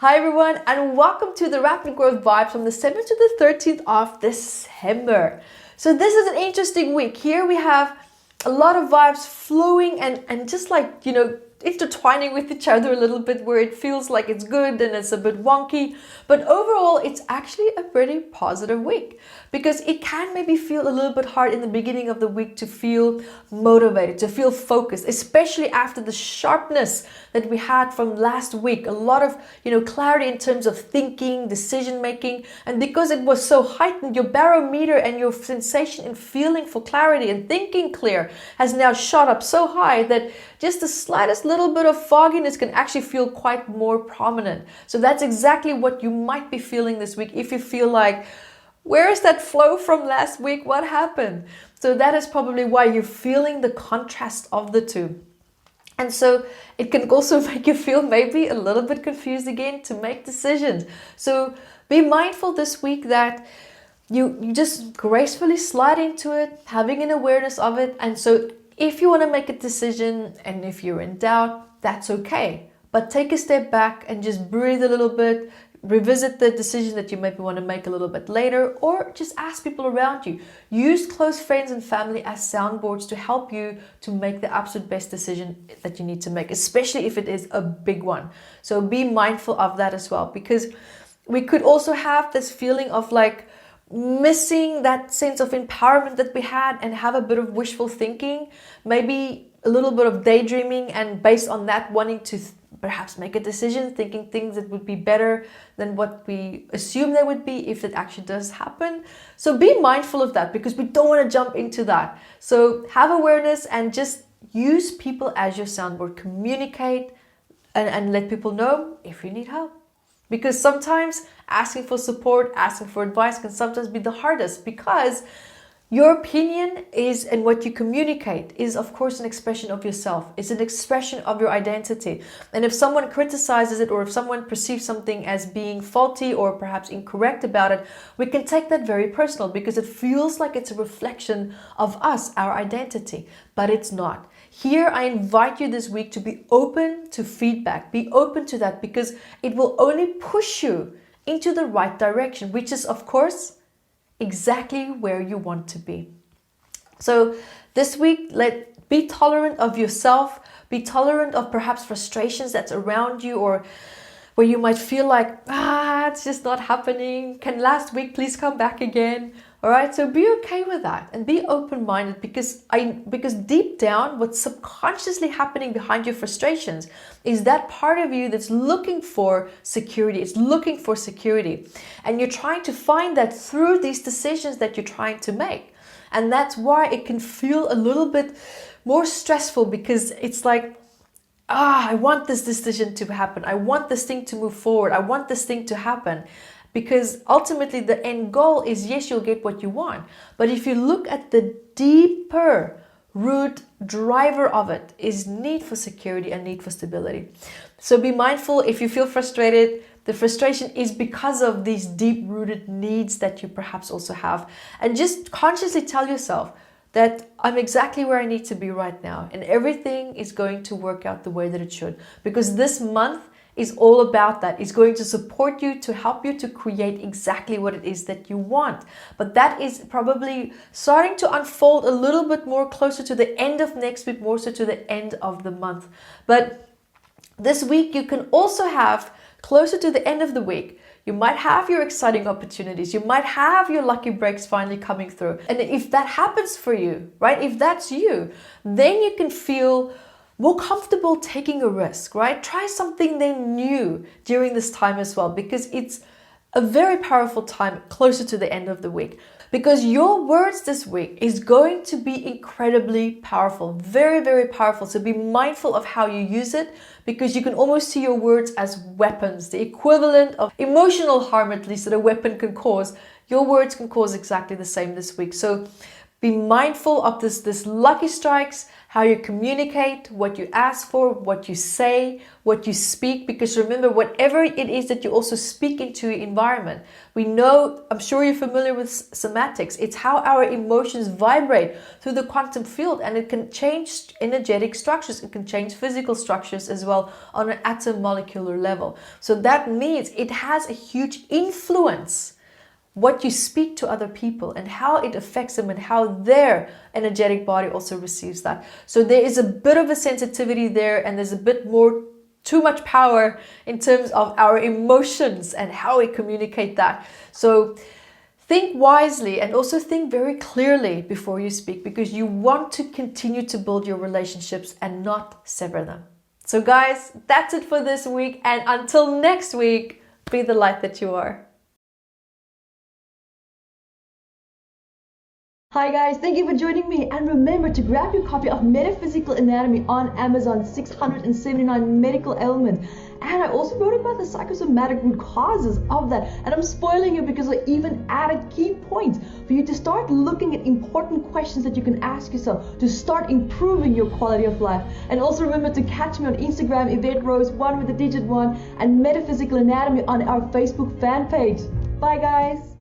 Hi everyone, and welcome to the Rapid Growth Vibes from the 7th to the 13th of December. So this is an interesting week. Here we have a lot of vibes flowing and just like, intertwining with each other a little bit, where it feels like it's good and it's a bit wonky. But overall, it's actually a pretty positive week, because it can maybe feel a little bit hard in the beginning of the week to feel motivated, to feel focused, especially after the sharpness that we had from last week. A lot of, clarity in terms of thinking, decision making. And because it was so heightened, your barometer and your sensation in feeling for clarity and thinking clear has now shot up so high that just the slightest little bit of fogginess can actually feel quite more prominent. So that's exactly what you might be feeling this week. If you feel like, where is that flow from last week? What happened? So that is probably why you're feeling the contrast of the two. And so it can also make you feel maybe a little bit confused again to make decisions. So be mindful this week that you just gracefully slide into it, having an awareness of it. And so if you want to make a decision and if you're in doubt, that's okay. But take a step back and just breathe a little bit, revisit the decision that you maybe want to make a little bit later, or just ask people around you. Use close friends and family as soundboards to help you to make the absolute best decision that you need to make, especially if it is a big one. So be mindful of that as well, because we could also have this feeling of like missing that sense of empowerment that we had and have a bit of wishful thinking, maybe a little bit of daydreaming, and based on that wanting to perhaps make a decision, thinking things that would be better than what we assume they would be if it actually does happen. So be mindful of that, because we don't want to jump into that. So have awareness and just use people as your soundboard. Communicate and let people know if you need help. Because sometimes asking for support, asking for advice can sometimes be the hardest, because your opinion is, and what you communicate is, of course, an expression of yourself. It's an expression of your identity. And if someone criticizes it, or if someone perceives something as being faulty or perhaps incorrect about it, we can take that very personal, because it feels like it's a reflection of us, our identity, but it's not. Here, I invite you this week to be open to feedback. Be open to that, because it will only push you into the right direction, which is, of course, exactly where you want to be. So this week, be tolerant of yourself. Be tolerant of perhaps frustrations that's around you, or where you might feel like, it's just not happening. Can last week please come back again? All right, so be okay with that and be open-minded, because deep down, what's subconsciously happening behind your frustrations is that part of you that's looking for security. It's looking for security. And you're trying to find that through these decisions that you're trying to make. And that's why it can feel a little bit more stressful, because it's like, I want this decision to happen. I want this thing to move forward. I want this thing to happen. Because ultimately the end goal is, yes, you'll get what you want. But if you look at the deeper root driver of it, is need for security and need for stability. So be mindful if you feel frustrated. The frustration is because of these deep-rooted needs that you perhaps also have. And just consciously tell yourself that I'm exactly where I need to be right now. And everything is going to work out the way that it should. Because this month is all about that. It's going to support you, to help you to create exactly what it is that you want. But that is probably starting to unfold a little bit more closer to the end of next week, more so to the end of the month. But this week you can also have, closer to the end of the week, you might have your exciting opportunities. You might have your lucky breaks finally coming through. And if that happens for you, right? If that's you, then you can feel more comfortable taking a risk, right? Try something then new during this time as well, because it's a very powerful time closer to the end of the week. Because your words this week is going to be incredibly powerful, very, very powerful. So be mindful of how you use it, because you can almost see your words as weapons, the equivalent of emotional harm, at least, that a weapon can cause. Your words can cause exactly the same this week. So Be mindful of this lucky strikes, how you communicate, what you ask for, what you say, what you speak, because remember, whatever it is that you also speak into your environment. We know, I'm sure you're familiar with somatics. It's how our emotions vibrate through the quantum field, and it can change energetic structures. It can change physical structures as well on an atom molecular level. So that means it has a huge influence what you speak to other people and how it affects them and how their energetic body also receives that. So there is a bit of a sensitivity there, and there's a bit more, too much power in terms of our emotions and how we communicate that. So think wisely and also think very clearly before you speak, because you want to continue to build your relationships and not sever them. So guys, that's it for this week, and until next week, be the light that you are. Hi guys, thank you for joining me, and remember to grab your copy of Metaphysical Anatomy on Amazon, 679 medical elements. And I also wrote about the psychosomatic root causes of that, and I'm spoiling it because I even added key points for you to start looking at important questions that you can ask yourself to start improving your quality of life. And also remember to catch me on Instagram, Evette Rose, 1 with the digit 1, and Metaphysical Anatomy on our Facebook fan page. Bye guys!